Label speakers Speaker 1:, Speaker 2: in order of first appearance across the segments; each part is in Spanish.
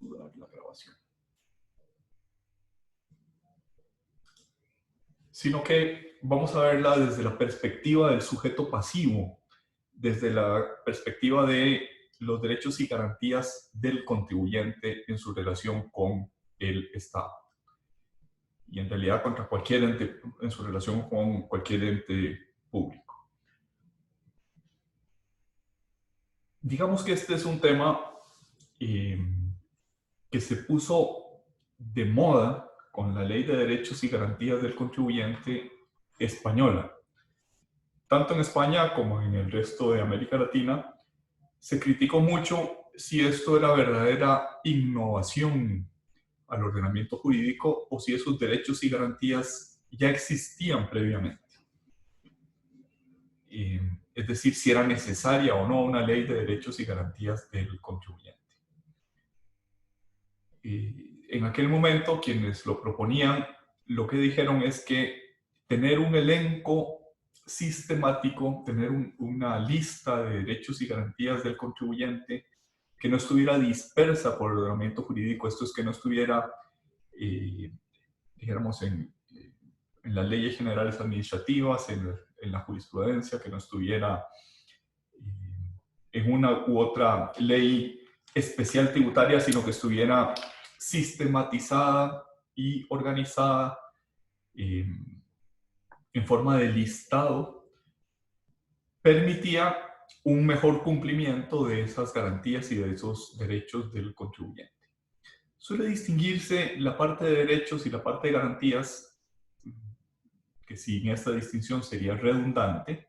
Speaker 1: La grabación. Sino que vamos a verla desde la perspectiva del sujeto pasivo, desde la perspectiva de los derechos y garantías del contribuyente en su relación con el Estado. Y en realidad contra cualquier ente, en su relación con cualquier ente público. Digamos que este es un tema que se puso de moda con la Ley de Derechos y Garantías del Contribuyente española. Tanto en España como en el resto de América Latina, se criticó mucho si esto era verdadera innovación al ordenamiento jurídico o si esos derechos y garantías ya existían previamente. Es decir, si era necesaria o no una ley de derechos y garantías del contribuyente. En aquel momento, quienes lo proponían, lo que dijeron es que tener un elenco sistemático, tener una lista de derechos y garantías del contribuyente que no estuviera dispersa por el ordenamiento jurídico, esto es que no estuviera, dijéramos, en las leyes generales administrativas, en la jurisprudencia, que no estuviera en una u otra ley especial tributaria, sino que estuviera sistematizada y organizada en forma de listado, permitía un mejor cumplimiento de esas garantías y de esos derechos del contribuyente. Suele distinguirse la parte de derechos y la parte de garantías, que sin esta distinción sería redundante,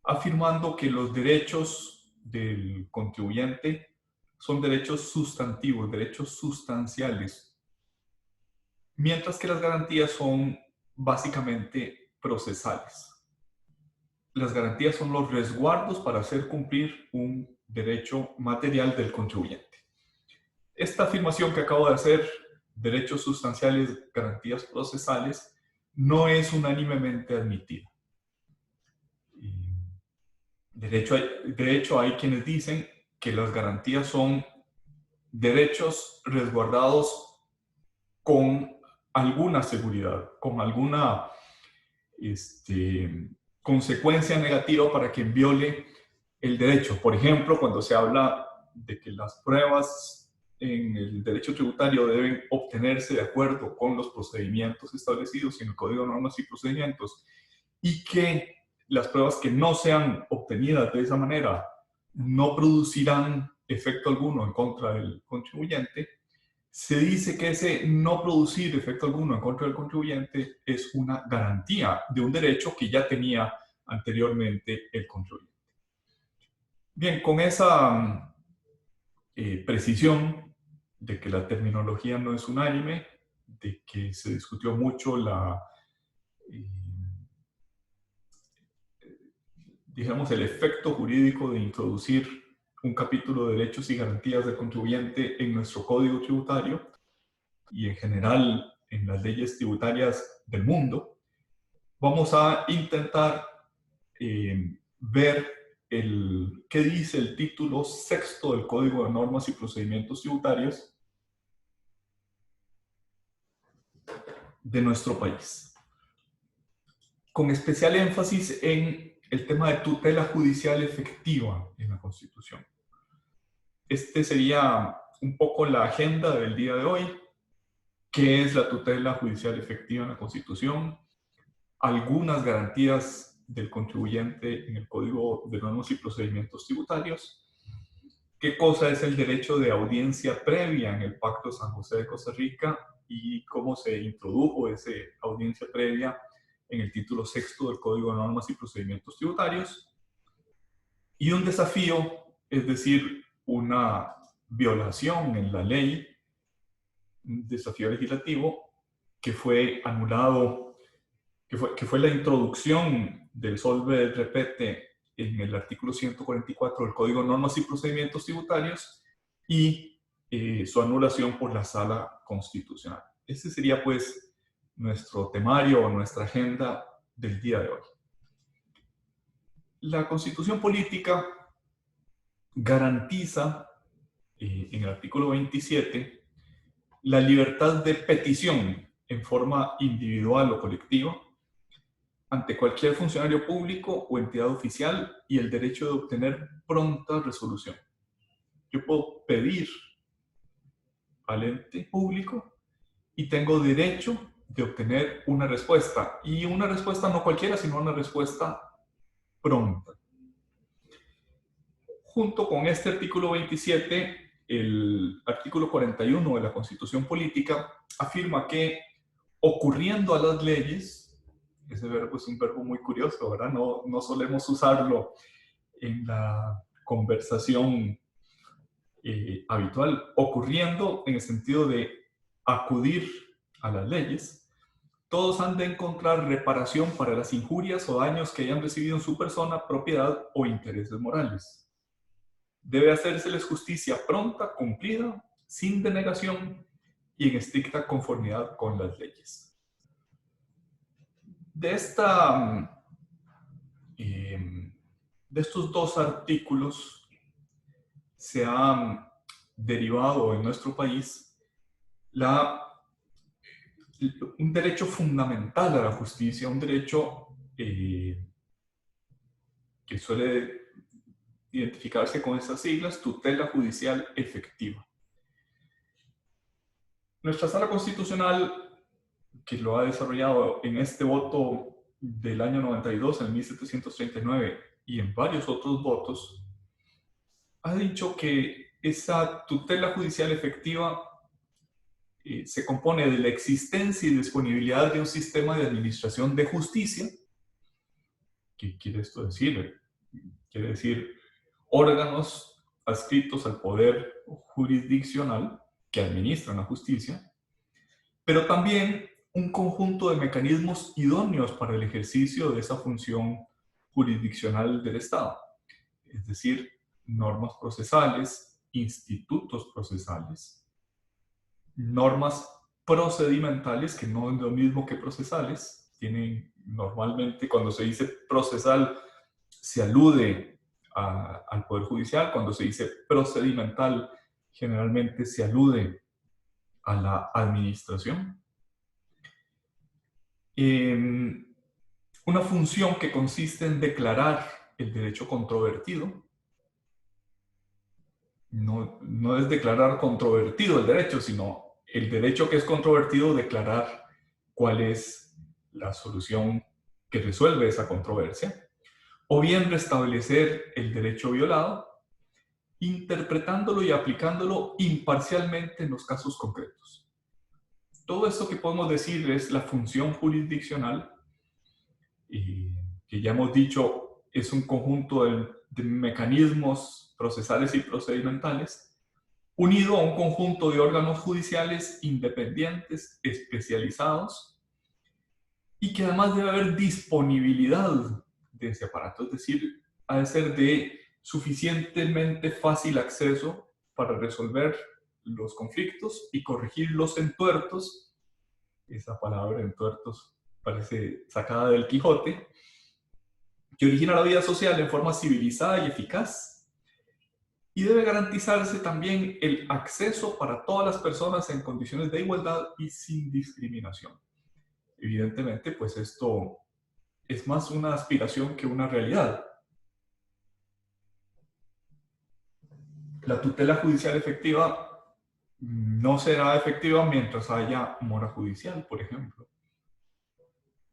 Speaker 1: afirmando que los derechos del contribuyente son derechos sustantivos, derechos sustanciales, mientras que las garantías son básicamente procesales. Las garantías son los resguardos para hacer cumplir un derecho material del contribuyente. Esta afirmación que acabo de hacer, derechos sustanciales, garantías procesales, no es unánimemente admitida. De hecho, hay quienes dicen que las garantías son derechos resguardados con alguna seguridad, con alguna consecuencia negativa para quien viole el derecho. Por ejemplo, cuando se habla de que las pruebas en el derecho tributario deben obtenerse de acuerdo con los procedimientos establecidos en el Código de Normas y Procedimientos, y que las pruebas que no sean obtenidas de esa manera no producirán efecto alguno en contra del contribuyente, se dice que ese no producir efecto alguno en contra del contribuyente es una garantía de un derecho que ya tenía anteriormente el contribuyente. Bien, con esa precisión de que la terminología no es unánime, de que se discutió mucho digamos, el efecto jurídico de introducir un capítulo de derechos y garantías del contribuyente en nuestro código tributario y en general en las leyes tributarias del mundo, vamos a intentar ver qué dice el título sexto del Código de Normas y Procedimientos Tributarios de nuestro país, con especial énfasis en el tema de tutela judicial efectiva en la Constitución. Este sería un poco la agenda del día de hoy. ¿Qué es la tutela judicial efectiva en la Constitución? Algunas garantías del contribuyente en el Código de Normas y Procedimientos Tributarios. ¿Qué cosa es el derecho de audiencia previa en el Pacto de San José de Costa Rica y cómo se introdujo esa audiencia previa en el título sexto del Código de Normas y Procedimientos Tributarios? Y un desafío, es decir, una violación en la ley, un desafío legislativo que fue anulado, que fue la introducción del solve del repete en el artículo 144 del Código de Normas y Procedimientos Tributarios y su anulación por la Sala Constitucional. Ese sería pues nuestro temario o nuestra agenda del día de hoy. La Constitución política garantiza en el artículo 27, la libertad de petición en forma individual o colectiva ante cualquier funcionario público o entidad oficial y el derecho de obtener pronta resolución. Yo puedo pedir al ente público y tengo derecho de obtener una respuesta. Y una respuesta no cualquiera, sino una respuesta pronta. Junto con este artículo 27, el artículo 41 de la Constitución Política afirma que ocurriendo a las leyes, ese verbo es un verbo muy curioso, ¿verdad? No solemos usarlo en la conversación habitual, ocurriendo en el sentido de acudir a las leyes, todos han de encontrar reparación para las injurias o daños que hayan recibido en su persona, propiedad o intereses morales. Debe hacérseles justicia pronta, cumplida, sin denegación y en estricta conformidad con las leyes. De estos dos artículos se ha derivado en nuestro país un derecho fundamental a la justicia, un derecho que suele identificarse con estas siglas, tutela judicial efectiva. Nuestra Sala Constitucional, que lo ha desarrollado en este voto del año 92, en 1739, y en varios otros votos, ha dicho que esa tutela judicial efectiva se compone de la existencia y disponibilidad de un sistema de administración de justicia. ¿Qué quiere esto decir? Quiere decir órganos adscritos al poder jurisdiccional que administran la justicia, pero también un conjunto de mecanismos idóneos para el ejercicio de esa función jurisdiccional del Estado, es decir, normas procesales, institutos procesales, normas procedimentales, que no es lo mismo que procesales. Tienen normalmente, cuando se dice procesal, se alude al Poder Judicial. Cuando se dice procedimental, generalmente se alude a la administración. Una función que consiste en declarar el derecho controvertido. No es declarar controvertido el derecho, sino el derecho que es controvertido, declarar cuál es la solución que resuelve esa controversia, o bien restablecer el derecho violado, interpretándolo y aplicándolo imparcialmente en los casos concretos. Todo esto que podemos decir es la función jurisdiccional, que ya hemos dicho es un conjunto de mecanismos procesales y procedimentales, unido a un conjunto de órganos judiciales independientes, especializados, y que además debe haber disponibilidad de ese aparato, es decir, ha de ser de suficientemente fácil acceso para resolver los conflictos y corregir los entuertos. Esa palabra entuertos parece sacada del Quijote, que origina la vida social en forma civilizada y eficaz. Y debe garantizarse también el acceso para todas las personas en condiciones de igualdad y sin discriminación. Evidentemente, pues esto es más una aspiración que una realidad. La tutela judicial efectiva no será efectiva mientras haya mora judicial, por ejemplo.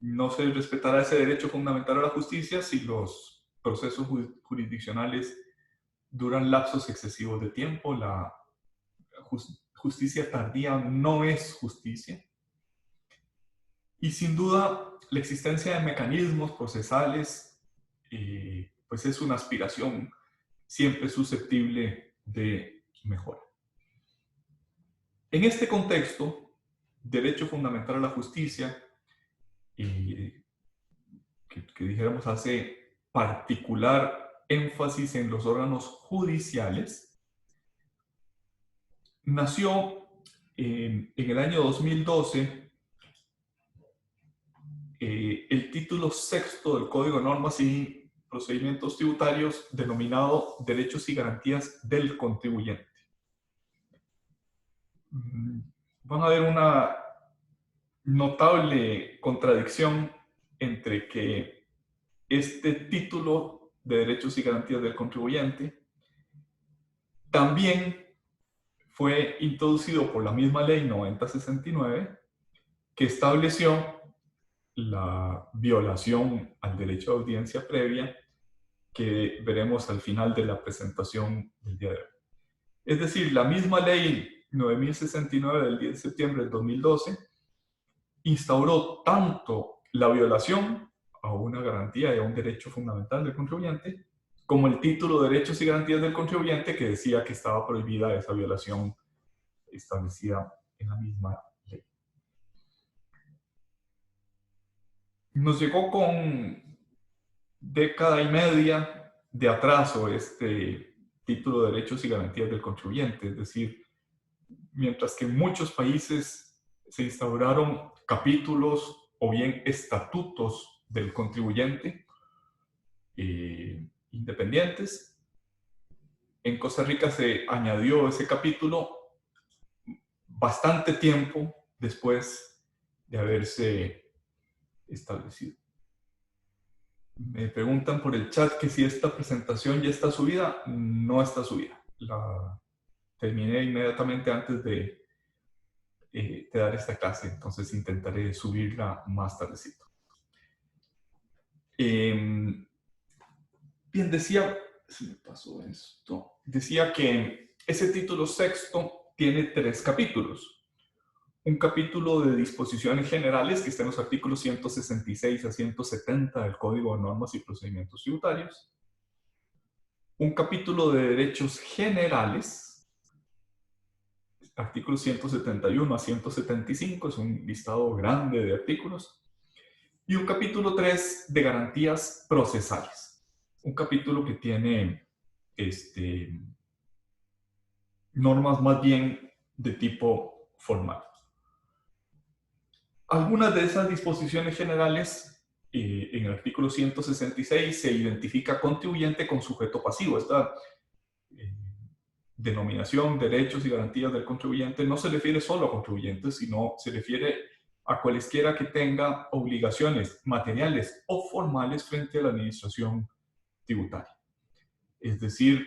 Speaker 1: No se respetará ese derecho fundamental a la justicia si los procesos jurisdiccionales duran lapsos excesivos de tiempo. La justicia tardía no es justicia. Y sin duda, la existencia de mecanismos procesales pues es una aspiración siempre susceptible de mejora. En este contexto, derecho fundamental a la justicia, que dijéramos hace particular énfasis en los órganos judiciales, nació en el año 2012 el título sexto del Código de Normas y Procedimientos Tributarios, denominado Derechos y Garantías del Contribuyente. van a ver una notable contradicción entre que este título de derechos y garantías del contribuyente también fue introducido por la misma ley 9069, que estableció la violación al derecho de audiencia previa que veremos al final de la presentación del día de hoy. Es decir, la misma ley 9069 del 10 de septiembre del 2012 instauró tanto la violación a una garantía y a un derecho fundamental del contribuyente, como el título de derechos y garantías del contribuyente, que decía que estaba prohibida esa violación establecida en la misma ley. Nos llegó con década y media de atraso este título de derechos y garantías del contribuyente, es decir, mientras que en muchos países se instauraron capítulos o bien estatutos del contribuyente independientes, en Costa Rica se añadió ese capítulo bastante tiempo después de haberse establecido. Me preguntan por el chat que si esta presentación ya está subida. No está subida. La terminé inmediatamente antes de dar esta clase, entonces intentaré subirla más tardecito. Bien, decía, se me pasó esto, decía que ese título sexto tiene 3 capítulos. Un capítulo de disposiciones generales que está en los artículos 166 a 170 del Código de Normas y Procedimientos Tributarios. Un capítulo de derechos generales, artículos 171 a 175, es un listado grande de artículos. Y un capítulo 3 de garantías procesales. Un capítulo que tiene normas más bien de tipo formal. Algunas de esas disposiciones generales, en el artículo 166 se identifica contribuyente con sujeto pasivo. Esta denominación, derechos y garantías del contribuyente, no se refiere solo a contribuyentes, sino se refiere a cualesquiera que tenga obligaciones materiales o formales frente a la administración tributaria. Es decir,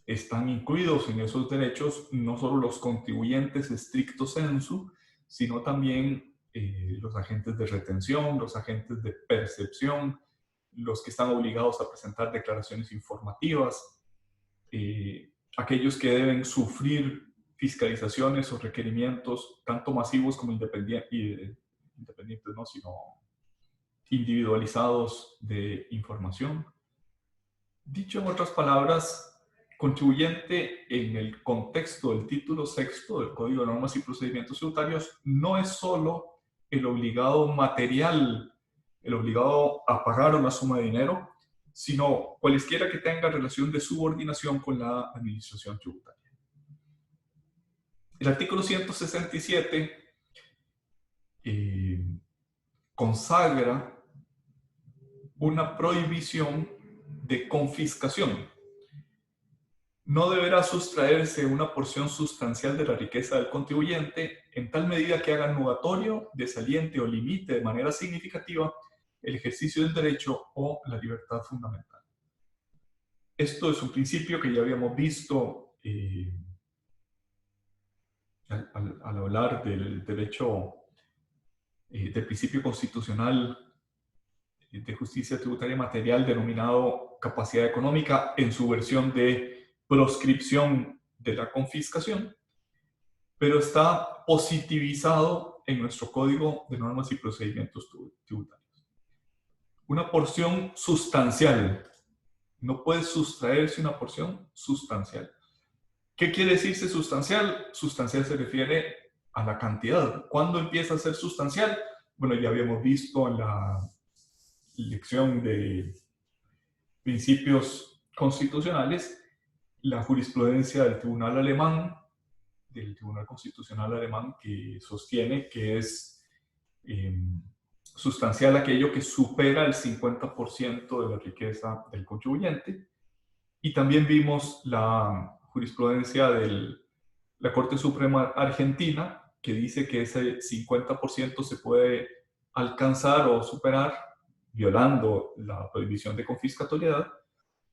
Speaker 1: están incluidos en esos derechos no solo los contribuyentes stricto sensu, sino también los agentes de retención, los agentes de percepción, los que están obligados a presentar declaraciones informativas, aquellos que deben sufrir fiscalizaciones o requerimientos tanto masivos como independientes, no, sino individualizados de información. Dicho en otras palabras, contribuyente en el contexto del título sexto del Código de Normas y Procedimientos Tributarios no es solo el obligado material, el obligado a pagar una suma de dinero, sino cualesquiera que tenga relación de subordinación con la administración tributaria. El artículo 167 consagra una prohibición de confiscación. No deberá sustraerse una porción sustancial de la riqueza del contribuyente en tal medida que haga nugatorio, desaliente o limite de manera significativa el ejercicio del derecho o la libertad fundamental. Esto es un principio que ya habíamos visto al hablar del derecho, del principio constitucional de justicia tributaria material denominado capacidad económica en su versión de proscripción de la confiscación, pero está positivizado en nuestro Código de Normas y Procedimientos Tributarios. Una porción sustancial. No puede sustraerse una porción sustancial. ¿Qué quiere decirse sustancial? Sustancial se refiere a la cantidad. ¿Cuándo empieza a ser sustancial? Bueno, ya habíamos visto en la lección de principios constitucionales la jurisprudencia del Tribunal Alemán, del Tribunal Constitucional Alemán, que sostiene que es sustancial aquello que supera el 50% de la riqueza del contribuyente. Y también vimos la jurisprudencia del la Corte Suprema Argentina, que dice que ese 50% se puede alcanzar o superar violando la prohibición de confiscatoriedad,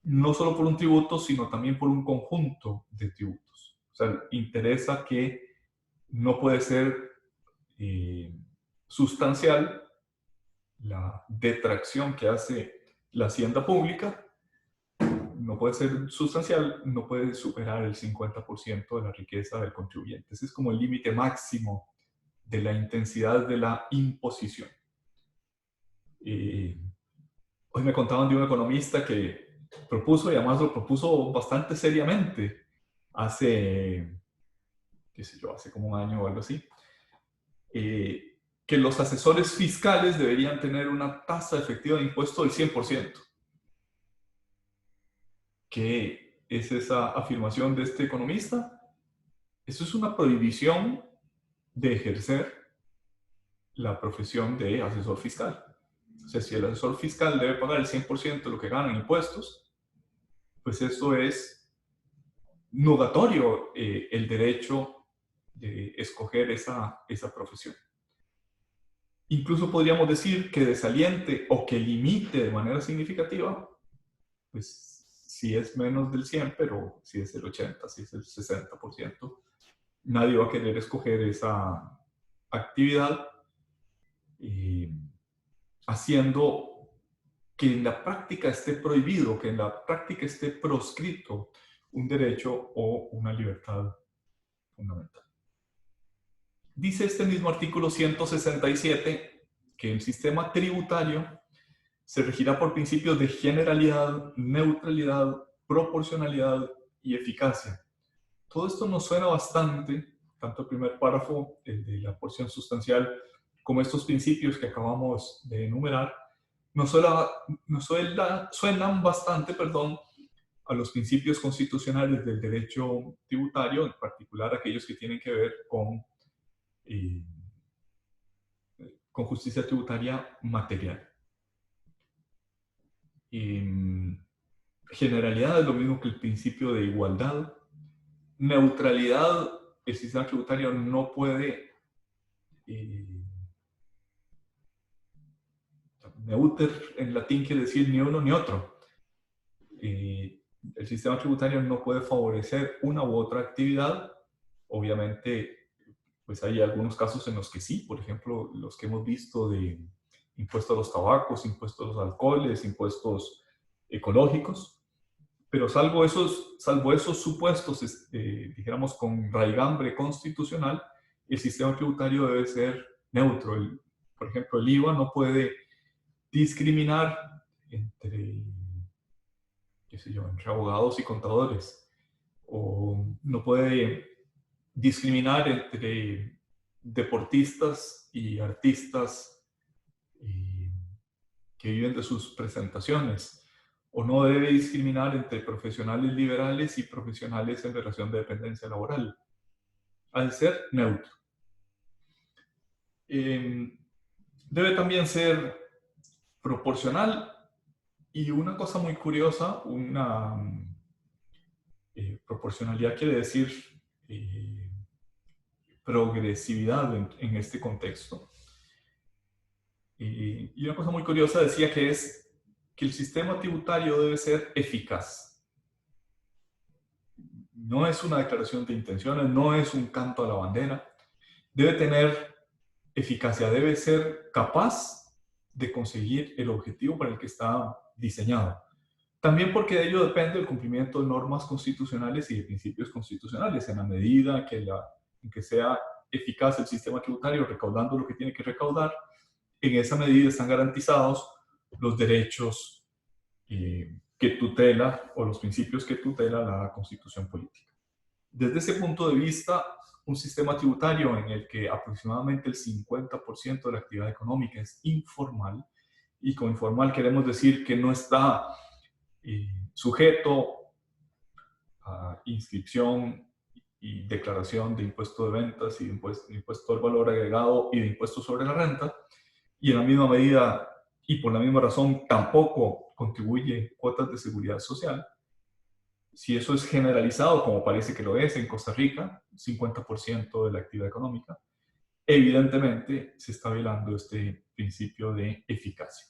Speaker 1: no solo por un tributo, sino también por un conjunto de tributos. O sea, interesa que no puede ser sustancial la detracción que hace la hacienda pública, no puede ser sustancial, no puede superar el 50% de la riqueza del contribuyente. Ese es como el límite máximo de la intensidad de la imposición. Hoy me contaban de un economista que propuso, y además lo propuso bastante seriamente, hace, qué sé yo, hace como un año o algo así, que los asesores fiscales deberían tener una tasa efectiva de impuesto del 100%. ¿Qué es esa afirmación de este economista? Eso es una prohibición de ejercer la profesión de asesor fiscal. O sea, si el asesor fiscal debe pagar el 100% de lo que gana en impuestos, pues eso es nugatorio el derecho de escoger esa profesión. Incluso podríamos decir que desaliente o que limite de manera significativa, pues si es menos del 100, pero si es el 80, si es el 60%, nadie va a querer escoger esa actividad, haciendo que en la práctica esté prohibido, que en la práctica esté proscrito un derecho o una libertad fundamental. Dice este mismo artículo 167 que el sistema tributario se regirá por principios de generalidad, neutralidad, proporcionalidad y eficacia. Todo esto nos suena bastante, tanto el primer párrafo, el de la porción sustancial, como estos principios que acabamos de enumerar, suenan bastante, a los principios constitucionales del derecho tributario, en particular aquellos que tienen que ver con justicia tributaria material. Generalidad es lo mismo que el principio de igualdad. Neutralidad, el sistema tributario no puede neuter en latín quiere decir ni uno ni otro. El sistema tributario no puede favorecer una u otra actividad. Obviamente, pues hay algunos casos en los que sí, por ejemplo, los que hemos visto de impuestos a los tabacos, impuestos a los alcoholes, impuestos ecológicos, pero salvo esos supuestos, dijéramos, con raigambre constitucional, el sistema tributario debe ser neutro. Por ejemplo, el IVA no puede discriminar entre, qué sé yo, entre abogados y contadores, o no puede discriminar entre deportistas y artistas que viven de sus presentaciones, o no debe discriminar entre profesionales liberales y profesionales en relación de dependencia laboral, al ser neutro. Debe también ser proporcional, y una cosa muy curiosa, proporcionalidad quiere decir progresividad en este contexto. Y una cosa muy curiosa decía que es que el sistema tributario debe ser eficaz. No es una declaración de intenciones, no es un canto a la bandera. Debe tener eficacia, debe ser capaz de conseguir el objetivo para el que está diseñado. También porque de ello depende el cumplimiento de normas constitucionales y de principios constitucionales, en la medida en que sea eficaz el sistema tributario recaudando lo que tiene que recaudar. En esa medida están garantizados los derechos que tutela, o los principios que tutela la Constitución política. Desde ese punto de vista, un sistema tributario en el que aproximadamente el 50% de la actividad económica es informal, y con informal queremos decir que no está sujeto a inscripción y declaración de impuesto de ventas y de impuesto al valor agregado y de impuesto sobre la renta, y en la misma medida y por la misma razón tampoco contribuye cuotas de seguridad social. Si eso es generalizado, como parece que lo es en Costa Rica, 50% de la actividad económica, evidentemente se está violando este principio de eficacia.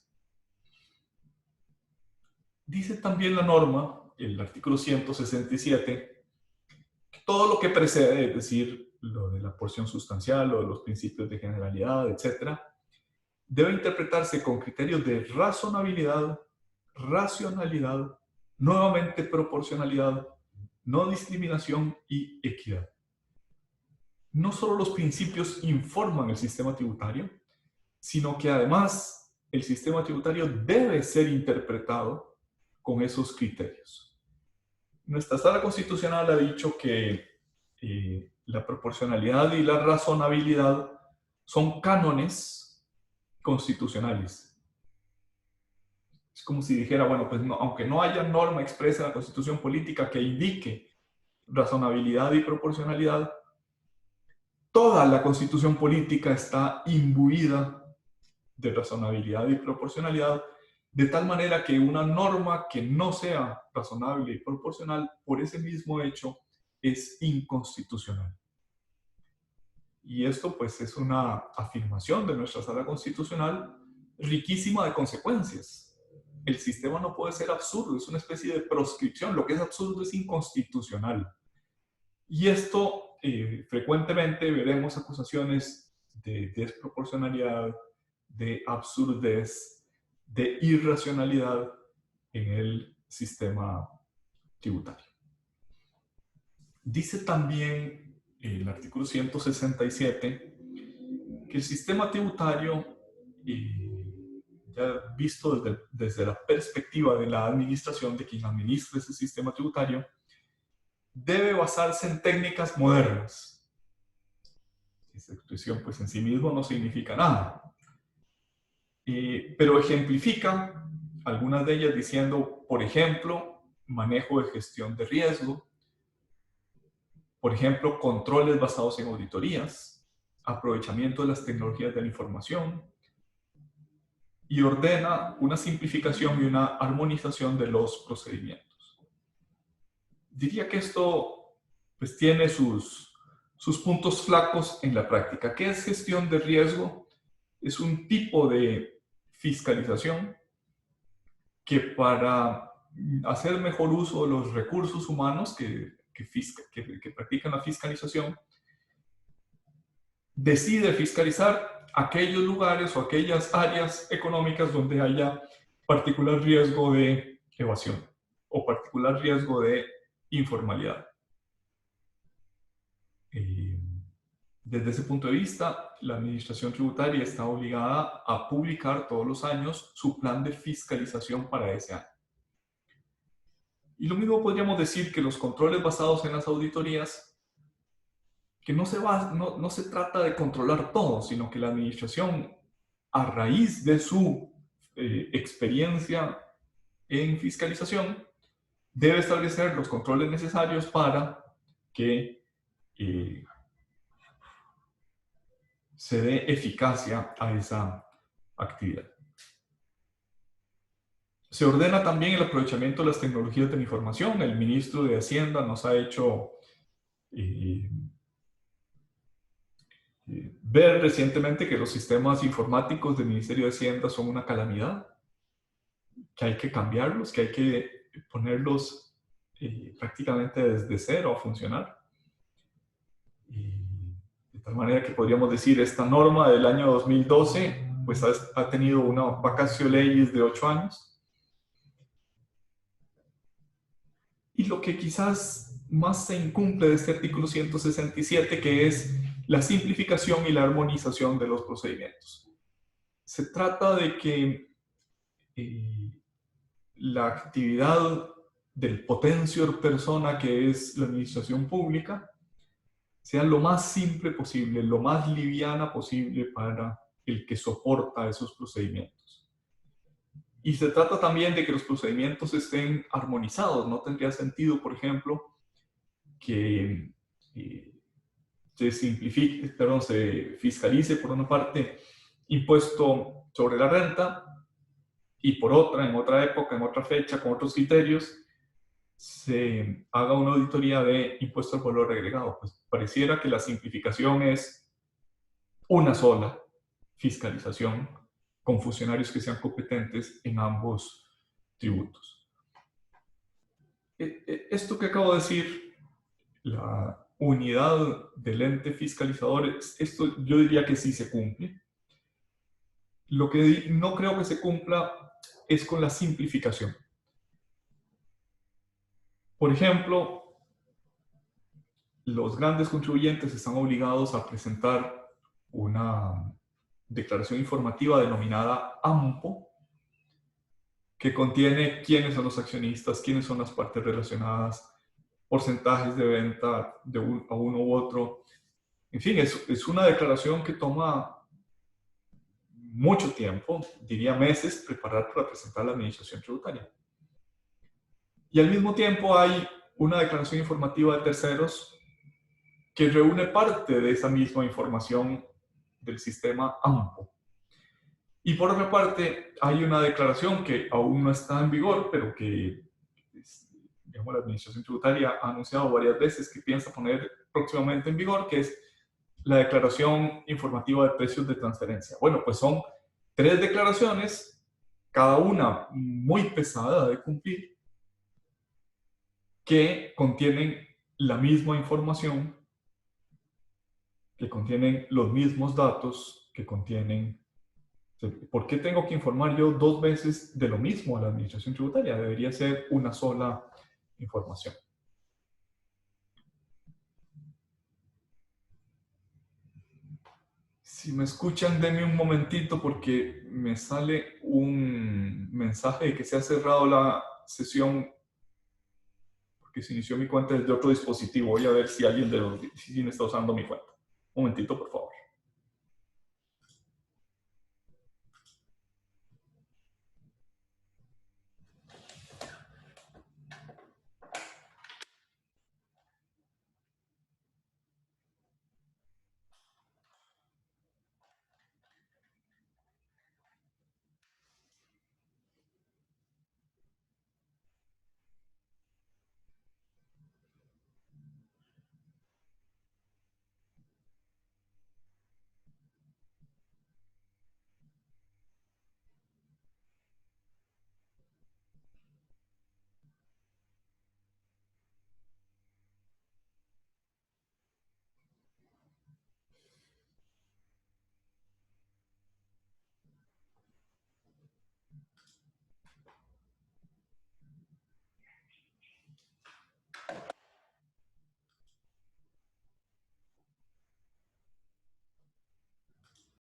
Speaker 1: Dice también la norma, el artículo 167, que todo lo que precede, es decir, lo de la porción sustancial o de los principios de generalidad, etc., debe interpretarse con criterios de razonabilidad, racionalidad, nuevamente proporcionalidad, no discriminación y equidad. No solo los principios informan el sistema tributario, sino que además el sistema tributario debe ser interpretado con esos criterios. Nuestra sala constitucional ha dicho que la proporcionalidad y la razonabilidad son cánones constitucionales. Es como si dijera, bueno, pues no, aunque no haya norma expresa en la Constitución política que indique razonabilidad y proporcionalidad, toda la Constitución política está imbuida de razonabilidad y proporcionalidad, de tal manera que una norma que no sea razonable y proporcional, por ese mismo hecho, es inconstitucional. Y esto pues es una afirmación de nuestra sala constitucional riquísima de consecuencias. El sistema no puede ser absurdo, es una especie de proscripción. Lo que es absurdo es inconstitucional. Y esto frecuentemente veremos acusaciones de desproporcionalidad, de absurdez, de irracionalidad en el sistema tributario. Dice también el artículo 167 que el sistema tributario, ya visto desde la perspectiva de la administración, de quien administra ese sistema tributario, debe basarse en técnicas modernas. Esta expresión pues en sí mismo no significa nada, pero ejemplifica algunas de ellas diciendo, por ejemplo, manejo de gestión de riesgo, por ejemplo, controles basados en auditorías, aprovechamiento de las tecnologías de la información, y ordena una simplificación y una armonización de los procedimientos. Diría que esto pues tiene sus puntos flacos en la práctica. ¿Qué es gestión de riesgo? Es un tipo de fiscalización que para hacer mejor uso de los recursos humanos que practican la fiscalización, decide fiscalizar aquellos lugares o aquellas áreas económicas donde haya particular riesgo de evasión o particular riesgo de informalidad. Desde ese punto de vista, la administración tributaria está obligada a publicar todos los años su plan de fiscalización para ese año. Y lo mismo podríamos decir que los controles basados en las auditorías, que no se trata de controlar todo, sino que la administración, a raíz de su experiencia en fiscalización, debe establecer los controles necesarios para que se dé eficacia a esa actividad. Se ordena también el aprovechamiento de las tecnologías de la información. El ministro de Hacienda nos ha hecho ver recientemente que los sistemas informáticos del Ministerio de Hacienda son una calamidad, que hay que cambiarlos, que hay que ponerlos prácticamente desde cero a funcionar. De tal manera que podríamos decir, esta norma del año 2012 pues ha tenido una vacatio legis de 8 años. Y lo que quizás más se incumple de este artículo 167, que es la simplificación y la armonización de los procedimientos. Se trata de que la actividad del potentior persona que es la administración pública sea lo más simple posible, lo más liviana posible para el que soporta esos procedimientos. Y se trata también de que los procedimientos estén armonizados. No tendría sentido, por ejemplo, que se fiscalice por una parte impuesto sobre la renta y por otra, en otra época, en otra fecha, con otros criterios, se haga una auditoría de impuesto al valor agregado. Pues pareciera que la simplificación es una sola fiscalización con funcionarios que sean competentes en ambos tributos. Esto que acabo de decir, la unidad del ente fiscalizador, esto yo diría que sí se cumple. Lo que no creo que se cumpla es con la simplificación. Por ejemplo, los grandes contribuyentes están obligados a presentar una declaración informativa denominada AMPO, que contiene quiénes son los accionistas, quiénes son las partes relacionadas, porcentajes de venta a uno u otro. En fin, es una declaración que toma mucho tiempo, diría meses, preparar para presentar a la administración tributaria. Y al mismo tiempo hay una declaración informativa de terceros que reúne parte de esa misma información del sistema AMPO. Y por otra parte, hay una declaración que aún no está en vigor, pero que digamos, la Administración Tributaria ha anunciado varias veces que piensa poner próximamente en vigor, que es la Declaración Informativa de Precios de Transferencia. Bueno, pues son 3 declaraciones, cada una muy pesada de cumplir, que contienen la misma información, que contienen los mismos datos, que contienen... ¿Por qué tengo que informar yo 2 veces de lo mismo a la Administración Tributaria? Debería ser una sola información. Si me escuchan, denme un momentito porque me sale un mensaje de que se ha cerrado la sesión porque se inició mi cuenta desde otro dispositivo. Voy a ver si alguien está usando mi cuenta. Un momentito, por favor.